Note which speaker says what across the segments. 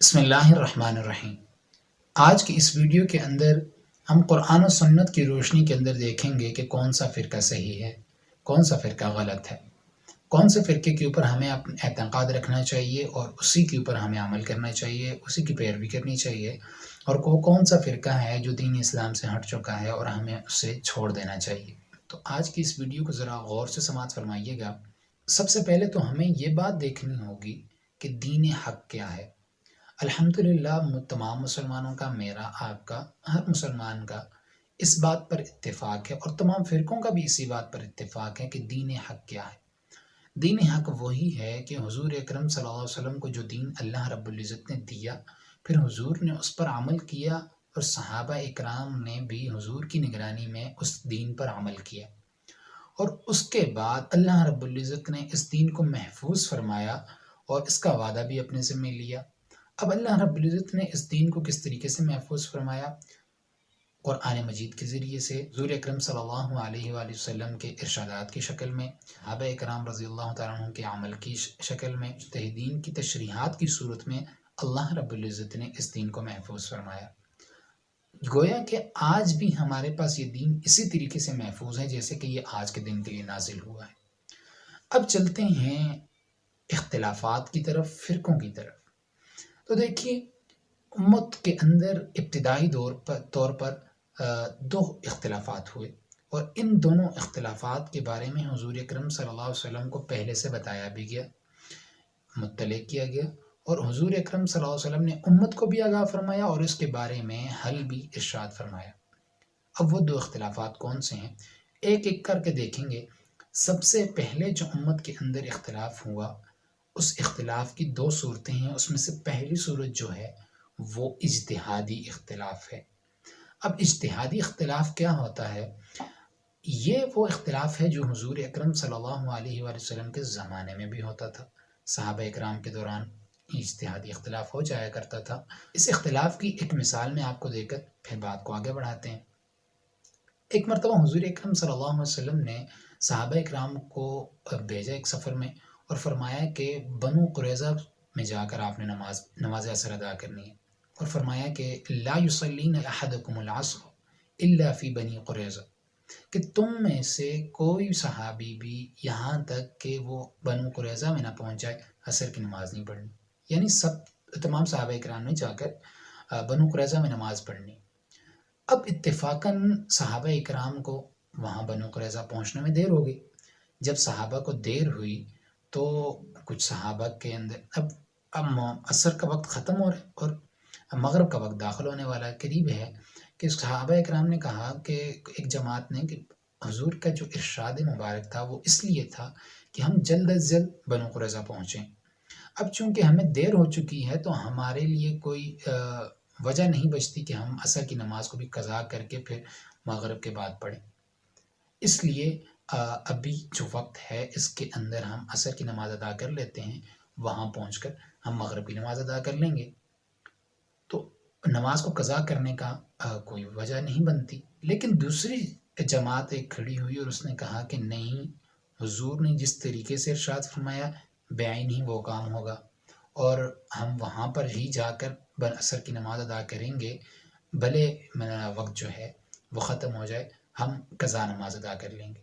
Speaker 1: بسم اللہ الرحمن الرحیم۔ آج کی اس ویڈیو کے اندر ہم قرآن و سنت کی روشنی کے اندر دیکھیں گے کہ کون سا فرقہ صحیح ہے، کون سا فرقہ غلط ہے، کون سے فرقے کے اوپر ہمیں اپنا اعتقاد رکھنا چاہیے اور اسی کے اوپر ہمیں عمل کرنا چاہیے، اسی کی پیروی کرنی چاہیے، اور کون سا فرقہ ہے جو دین اسلام سے ہٹ چکا ہے اور ہمیں اسے چھوڑ دینا چاہیے۔ تو آج کی اس ویڈیو کو ذرا غور سے سماعت فرمائیے گا۔ سب سے پہلے تو ہمیں یہ بات دیکھنی ہوگی کہ دین حق کیا ہے۔ الحمدللہ تمام مسلمانوں کا، میرا، آپ کا، ہر مسلمان کا اس بات پر اتفاق ہے، اور تمام فرقوں کا بھی اسی بات پر اتفاق ہے کہ دین حق کیا ہے۔ دین حق وہی ہے کہ حضور اکرم صلی اللہ علیہ وسلم کو جو دین اللہ رب العزت نے دیا، پھر حضور نے اس پر عمل کیا اور صحابہ اکرام نے بھی حضور کی نگرانی میں اس دین پر عمل کیا، اور اس کے بعد اللہ رب العزت نے اس دین کو محفوظ فرمایا اور اس کا وعدہ بھی اپنے ذمہ لیا۔ اب اللہ رب العزت نے اس دین کو کس طریقے سے محفوظ فرمایا؟ قرآن مجید کے ذریعے سے، حضور اکرم صلی اللہ علیہ وآلہ وسلم کے ارشادات کی شکل میں، صحابہ اکرام رضی اللہ تعالیٰ عنہ کے عمل کی شکل میں، مجتہدین کی تشریحات کی صورت میں اللہ رب العزت نے اس دین کو محفوظ فرمایا۔ گویا کہ آج بھی ہمارے پاس یہ دین اسی طریقے سے محفوظ ہے جیسے کہ یہ آج کے دن کے لیے نازل ہوا ہے۔ اب چلتے ہیں اختلافات کی طرف، فرقوں کی طرف۔ تو دیکھیے، امت کے اندر ابتدائی طور پر دو اختلافات ہوئے، اور ان دونوں اختلافات کے بارے میں حضور اکرم صلی اللہ علیہ وسلم کو پہلے سے بتایا بھی گیا، مطلع کیا گیا، اور حضور اکرم صلی اللہ علیہ وسلم نے امت کو بھی آگاہ فرمایا اور اس کے بارے میں حل بھی ارشاد فرمایا۔ اب وہ دو اختلافات کون سے ہیں، ایک ایک کر کے دیکھیں گے۔ سب سے پہلے جو امت کے اندر اختلاف ہوا، اس اختلاف کی دو صورتیں ہیں۔ اس میں سے پہلی صورت جو ہے وہ اجتہادی اختلاف ہے۔ اب اجتہادی اختلاف کیا ہوتا ہے؟ یہ وہ اختلاف ہے جو حضور اکرم صلی اللہ علیہ وآلہ وسلم کے زمانے میں بھی ہوتا تھا، صحابہ اکرام کے دوران اجتہادی اختلاف ہو جایا کرتا تھا۔ اس اختلاف کی ایک مثال میں آپ کو دے کر پھر بات کو آگے بڑھاتے ہیں۔ ایک مرتبہ حضور اکرم صلی اللہ علیہ وسلم نے صحابہ اکرام کو بھیجا ایک سفر میں، اور فرمایا کہ بنو قریظہ میں جا کر آپ نے نماز عصر ادا کرنی ہے، اور فرمایا کہ لا یصلین احدکم العصر الا فی بنی قریظہ، کہ تم میں سے کوئی صحابی بھی یہاں تک کہ وہ بنو قریظہ میں نہ پہنچ جائے عصر کی نماز نہیں پڑھنی، یعنی تمام صحابہ اکرام نے جا کر بنو قریظہ میں نماز پڑھنی۔ اب اتفاقاً صحابہ اکرام کو وہاں بنو قریظہ پہنچنے میں دیر ہو گئی۔ جب صحابہ کو دیر ہوئی تو کچھ صحابہ کے اندر اب عصر کا وقت ختم ہو رہا ہے اور مغرب کا وقت داخل ہونے والا قریب ہے، کہ صحابہ اکرام نے کہا کہ ایک جماعت نے کہ حضور کا جو ارشاد مبارک تھا وہ اس لیے تھا کہ ہم جلد از جلد بنو قریظہ پہنچیں۔ اب چونکہ ہمیں دیر ہو چکی ہے تو ہمارے لیے کوئی وجہ نہیں بچتی کہ ہم عصر کی نماز کو بھی قضا کر کے پھر مغرب کے بعد پڑھیں، اس لیے ابھی جو وقت ہے اس کے اندر ہم عصر کی نماز ادا کر لیتے ہیں، وہاں پہنچ کر ہم مغرب کی نماز ادا کر لیں گے۔ تو نماز کو قضا کرنے کا کوئی وجہ نہیں بنتی۔ لیکن دوسری جماعت ایک کھڑی ہوئی اور اس نے کہا کہ نہیں، حضور نے جس طریقے سے ارشاد فرمایا بعین ہی وہ کام ہوگا، اور ہم وہاں پر ہی جا کر عصر کی نماز ادا کریں گے، بھلے وقت جو ہے وہ ختم ہو جائے، ہم قضا نماز ادا کر لیں گے۔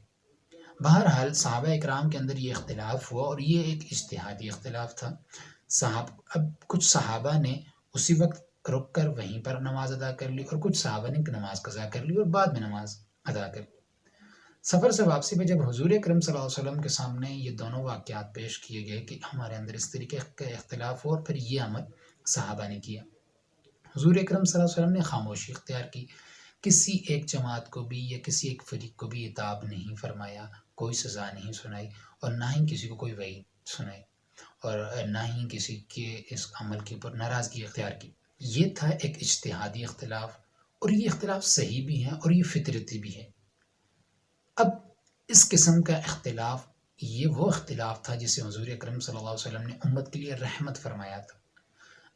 Speaker 1: بہرحال صحابہ اکرام کے اندر یہ اختلاف ہوا، اور یہ ایک اجتہادی اختلاف تھا۔ اب کچھ صحابہ نے اسی وقت رک کر وہیں پر نماز ادا کر لی، اور کچھ صحابہ نے نماز قضا کر لی اور بعد میں نماز ادا کر لی۔ سفر سے واپسی پہ جب حضور اکرم صلی اللہ علیہ وسلم کے سامنے یہ دونوں واقعات پیش کیے گئے کہ ہمارے اندر اس طریقے کا اختلاف ہو، اور پھر یہ عمل صحابہ نے کیا، حضور اکرم صلی اللہ علیہ وسلم نے خاموشی اختیار کی، کسی ایک جماعت کو بھی یا کسی ایک فریق کو بھی عتاب نہیں فرمایا، کوئی سزا نہیں سنائی، اور نہ ہی کسی کو کوئی وعید سنائی، اور نہ ہی کسی کے اس عمل کے اوپر ناراضگی اختیار کی۔ یہ تھا ایک اجتہادی اختلاف، اور یہ اختلاف صحیح بھی ہے اور یہ فطرتی بھی ہے۔ اب اس قسم کا اختلاف یہ وہ اختلاف تھا جسے حضور اکرم صلی اللہ علیہ وسلم نے امت کے لیے رحمت فرمایا تھا۔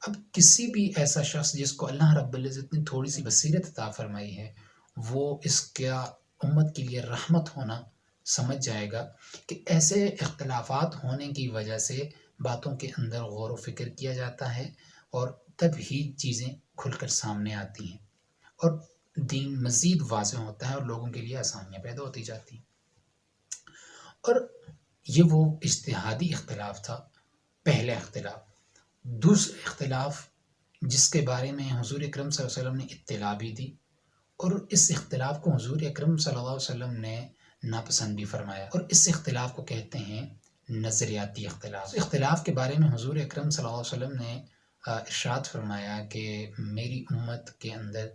Speaker 1: اب کسی بھی ایسا شخص جس کو اللہ رب العزت نے تھوڑی سی بصیرت عطا فرمائی ہے، وہ اس کا امت کے لیے رحمت ہونا سمجھ جائے گا کہ ایسے اختلافات ہونے کی وجہ سے باتوں کے اندر غور و فکر کیا جاتا ہے اور تب ہی چیزیں کھل کر سامنے آتی ہیں اور دین مزید واضح ہوتا ہے اور لوگوں کے لیے آسانیاں پیدا ہوتی جاتی ہیں۔ اور یہ وہ اجتہادی اختلاف تھا، پہلا اختلاف۔ دوسرا اختلاف جس کے بارے میں حضور اکرم صلی اللہ علیہ وسلم نے اطلاع بھی دی، اور اس اختلاف کو حضور اکرم صلی اللہ علیہ وسلم نے ناپسند بھی فرمایا، اور اس اختلاف کو کہتے ہیں نظریاتی اختلاف۔ اس اختلاف کے بارے میں حضور اکرم صلی اللہ علیہ وسلم نے ارشاد فرمایا کہ میری امت کے اندر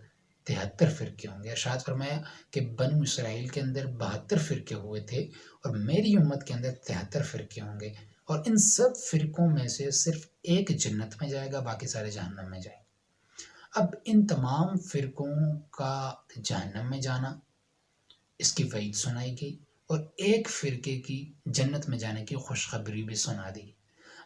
Speaker 1: 73 فرقے ہوں گے۔ ارشاد فرمایا کہ بنو اسرائیل کے اندر 72 فرقے ہوئے تھے اور میری امت کے اندر 73 فرقے ہوں گے، اور ان سب فرقوں میں سے صرف ایک جنت میں جائے گا، باقی سارے جہنم میں جائیں گے۔ اب ان تمام فرقوں کا جہنم میں جانا، اس کی وعید سنائی گئی، اور ایک فرقے کی جنت میں جانے کی خوشخبری بھی سنا دی۔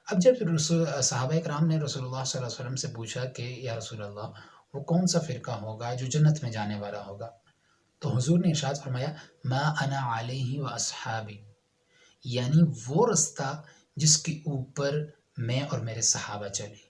Speaker 1: اب جب صحابہ کرام نے رسول اللہ صلی اللہ علیہ وسلم سے پوچھا کہ یا رسول اللہ وہ کون سا فرقہ ہوگا جو جنت میں جانے والا ہوگا، تو حضور نے ارشاد فرمایا ما انا علیہ و اصحابی، یعنی وہ رستہ جس کے اوپر میں اور میرے صحابہ چلے۔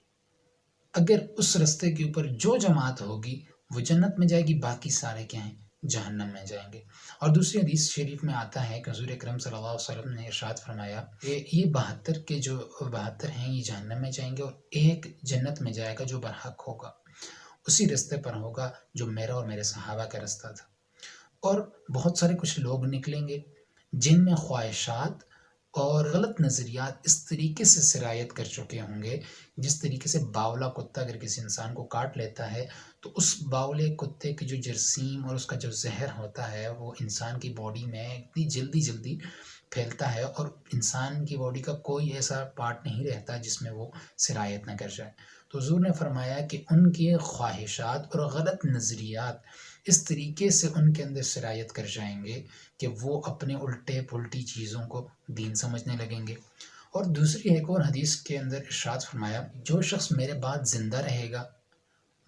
Speaker 1: اگر اس رستے کے اوپر جو جماعت ہوگی وہ جنت میں جائے گی، باقی سارے کیا ہیں، جہنم میں جائیں گے۔ اور دوسری حدیث شریف میں آتا ہے کہ حضور اکرم صلی اللہ علیہ وسلم نے ارشاد فرمایا کہ یہ 72 کے جو 72 ہیں یہ جہنم میں جائیں گے، اور ایک جنت میں جائے گا جو برحق ہوگا، اسی رستے پر ہوگا جو میرا اور میرے صحابہ کا رستہ تھا۔ اور بہت سارے کچھ لوگ نکلیں گے جن میں خواہشات اور غلط نظریات اس طریقے سے سرایت کر چکے ہوں گے، جس طریقے سے باولا کتا اگر کسی انسان کو کاٹ لیتا ہے تو اس باولے کتے کی جو جراثیم اور اس کا جو زہر ہوتا ہے وہ انسان کی باڈی میں اتنی جلدی پھیلتا ہے، اور انسان کی باڈی کا کوئی ایسا پارٹ نہیں رہتا جس میں وہ سرایت نہ کر جائے۔ تو حضور نے فرمایا کہ ان کی خواہشات اور غلط نظریات اس طریقے سے ان کے اندر سرایت کر جائیں گے کہ وہ اپنے الٹے پلٹی چیزوں کو دین سمجھنے لگیں گے۔ اور دوسری ایک اور حدیث کے اندر ارشاد فرمایا جو شخص میرے بعد زندہ رہے گا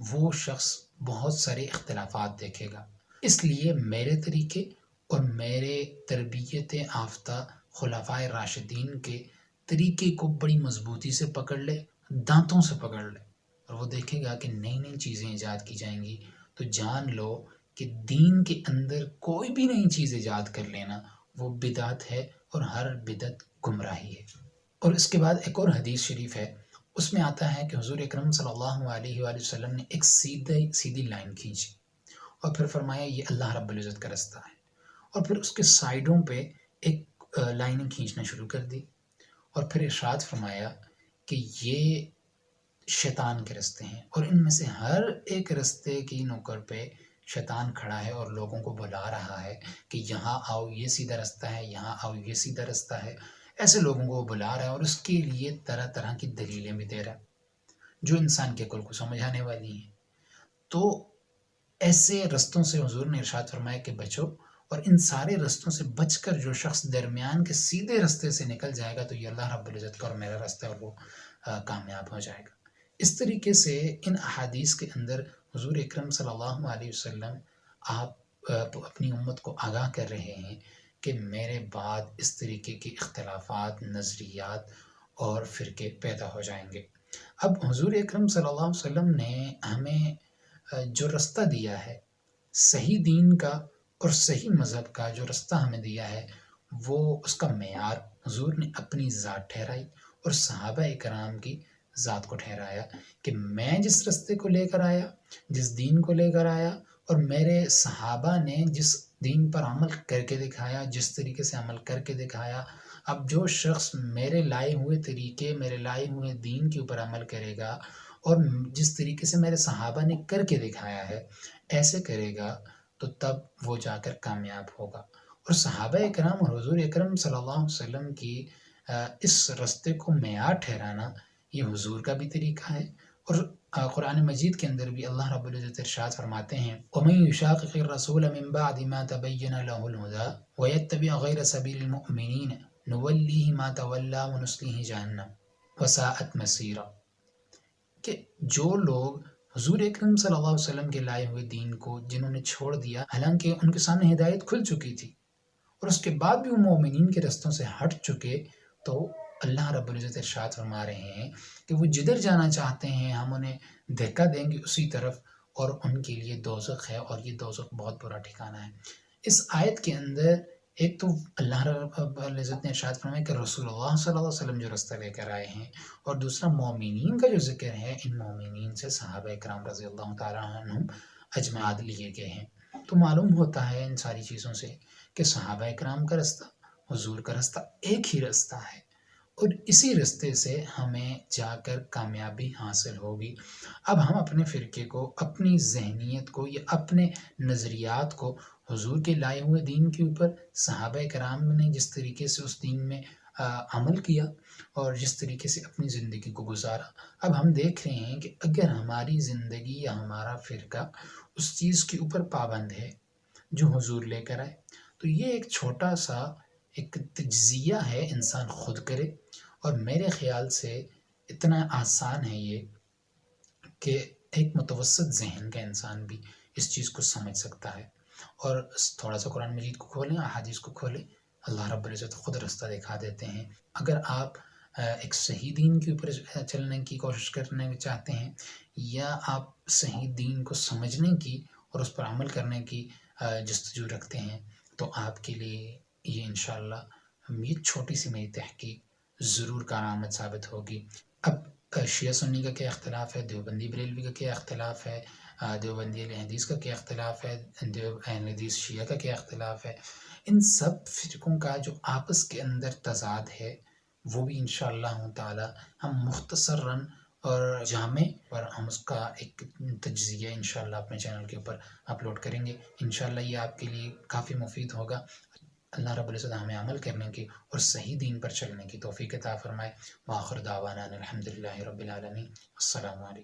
Speaker 1: وہ شخص بہت سارے اختلافات دیکھے گا، اس لیے میرے طریقے اور میرے تربیت یافتہ خلفائے راشدین کے طریقے کو بڑی مضبوطی سے پکڑ لے، دانتوں سے پکڑ لے، اور وہ دیکھے گا کہ نئی نئی چیزیں ایجاد کی جائیں گی، تو جان لو کہ دین کے اندر کوئی بھی نئی چیز ایجاد کر لینا وہ بدعت ہے، اور ہر بدعت گمراہی ہے۔ اور اس کے بعد ایک اور حدیث شریف ہے، اس میں آتا ہے کہ حضور اکرم صلی اللہ علیہ وآلہ وسلم نے ایک سیدھی لائن کھینچی اور پھر فرمایا یہ اللہ رب العزت کا رستہ ہے، اور پھر اس کے سائڈوں پہ ایک لائنیں کھینچنا شروع کر دی، اور پھر ارشاد فرمایا کہ یہ شیطان کے رستے ہیں، اور ان میں سے ہر ایک رستے کی نوکر پہ شیطان کھڑا ہے اور لوگوں کو بلا رہا ہے کہ یہاں آؤ یہ سیدھا رستہ ہے، یہاں آؤ یہ سیدھا رستہ ہے۔ ایسے لوگوں کو وہ بلا رہا ہے اور اس کے لیے طرح طرح کی دلیلیں بھی دے رہا ہے جو انسان کے عقل کو سمجھانے والی ہیں۔ تو ایسے رستوں سے حضور نے ارشاد فرمایا کہ بچو، اور ان سارے رستوں سے بچ کر جو شخص درمیان کے سیدھے رستے سے نکل جائے گا تو یہ اللہ رب العزت کا اور میرا رستہ ہے، اور وہ کامیاب ہو جائے گا۔ اس طریقے سے ان احادیث کے اندر حضور اکرم صلی اللہ علیہ وسلم آپ اپنی امت کو آگاہ کر رہے ہیں کہ میرے بعد اس طریقے کے اختلافات، نظریات اور فرقے پیدا ہو جائیں گے۔ اب حضور اکرم صلی اللہ علیہ وسلم نے ہمیں جو رستہ دیا ہے صحیح دین کا اور صحیح مذہب کا، جو رستہ ہمیں دیا ہے وہ اس کا معیار حضور نے اپنی ذات ٹھہرائی اور صحابہ کرام کی ذات کو ٹھہرایا کہ میں جس رستے کو لے کر آیا، جس دین کو لے کر آیا، اور میرے صحابہ نے جس دین پر عمل کر کے دکھایا، جس طریقے سے عمل کر کے دکھایا، اب جو شخص میرے لائے ہوئے طریقے، میرے لائے ہوئے دین کے اوپر عمل کرے گا اور جس طریقے سے میرے صحابہ نے کر کے دکھایا ہے ایسے کرے گا تو تب وہ جا کر کامیاب ہوگا۔ اور صحابہ کرام اور حضور اکرم صلی اللہ علیہ وسلم کی اس رستے کو معیار ٹھہرانا یہ حضور کا بھی طریقہ ہے، اور قرآن مجید کے اندر بھی اللہ رب العزت ارشاد فرماتے ہیں وَمَن يُشَاقِقِ الرَّسُولَ مِن بَعْدِ مَا تَبَيَّنَ لَهُ الْهُدَىٰ وَيَتَّبِعْ غَيْرَ سَبِيلِ الْمُؤْمِنِينَ نُوَلِّهِ مَا تَوَلَّىٰ وَنُصْلِهِ جَهَنَّمَ وَسَاءَتْ مَصِيرًا، کہ جو لوگ حضور اکرم صلی اللہ علیہ وسلم کے لائے ہوئے دین کو جنہوں نے چھوڑ دیا، حالانکہ ان کے سامنے ہدایت کھل چکی تھی اور اس کے بعد بھی وہ مومنین کے رستوں سے ہٹ چکے، تو اللہ رب العزت ارشاد فرما رہے ہیں کہ وہ جدھر جانا چاہتے ہیں ہم انہیں دھکا دیں گے اسی طرف، اور ان کے لیے دوزخ ہے، اور یہ دوزخ بہت برا ٹھکانہ ہے۔ اس آیت کے اندر ایک تو اللہ رب العزت نے ارشاد فرمایا کہ رسول اللہ صلی اللہ علیہ وسلم جو رستہ لے کر آئے ہیں، اور دوسرا مومنین کا جو ذکر ہے، ان مومنین سے صحابہ اکرام رضی اللہ تعالیٰ عنہم اجماعات لیے گئے ہیں۔ تو معلوم ہوتا ہے ان ساری چیزوں سے کہ صحابہ اکرام کا رستہ، حضور کا رستہ ایک ہی رستہ ہے، اور اسی رستے سے ہمیں جا کر کامیابی حاصل ہوگی۔ اب ہم اپنے فرقے کو، اپنی ذہنیت کو، یا اپنے نظریات کو حضور کے لائے ہوئے دین کے اوپر، صحابہ کرام نے جس طریقے سے اس دین میں عمل کیا اور جس طریقے سے اپنی زندگی کو گزارا، اب ہم دیکھ رہے ہیں کہ اگر ہماری زندگی یا ہمارا فرقہ اس چیز کے اوپر پابند ہے جو حضور لے کر آئے، تو یہ ایک چھوٹا سا ایک تجزیہ ہے، انسان خود کرے، اور میرے خیال سے اتنا آسان ہے یہ کہ ایک متوسط ذہن کا انسان بھی اس چیز کو سمجھ سکتا ہے۔ اور تھوڑا سا قرآن مجید کو کھولیں، احادیث کو کھولیں، اللہ رب العزت خود رستہ دکھا دیتے ہیں۔ اگر آپ ایک صحیح دین کے اوپر چلنے کی کوشش کرنے چاہتے ہیں، یا آپ صحیح دین کو سمجھنے کی اور اس پر عمل کرنے کی جستجو رکھتے ہیں، تو آپ کے لیے یہ انشاءاللہ یہ چھوٹی سی میری تحقیق ضرور کارآمد ثابت ہوگی۔ اب شیعہ سنی کا کیا اختلاف ہے، دیوبندی بریلوی کا کیا اختلاف ہے، دیوبندی اہل حدیث کا کیا اختلاف ہے، اہل حدیث شیعہ کا کیا اختلاف ہے، ان سب فرقوں کا جو آپس کے اندر تضاد ہے وہ بھی انشاءاللہ تعالی ہم مختصراً اور جامع پر ہم اس کا ایک تجزیہ انشاءاللہ اپنے چینل کے اوپر اپلوڈ کریں گے۔ انشاءاللہ یہ آپ کے لیے کافی مفید ہوگا۔ اللہ رب العزت ہمیں عمل کرنے کی اور صحیح دین پر چلنے کی توفیق عطا فرمائے۔ وآخر دعوانا الحمدللہ رب العالمین۔ السلام علیکم۔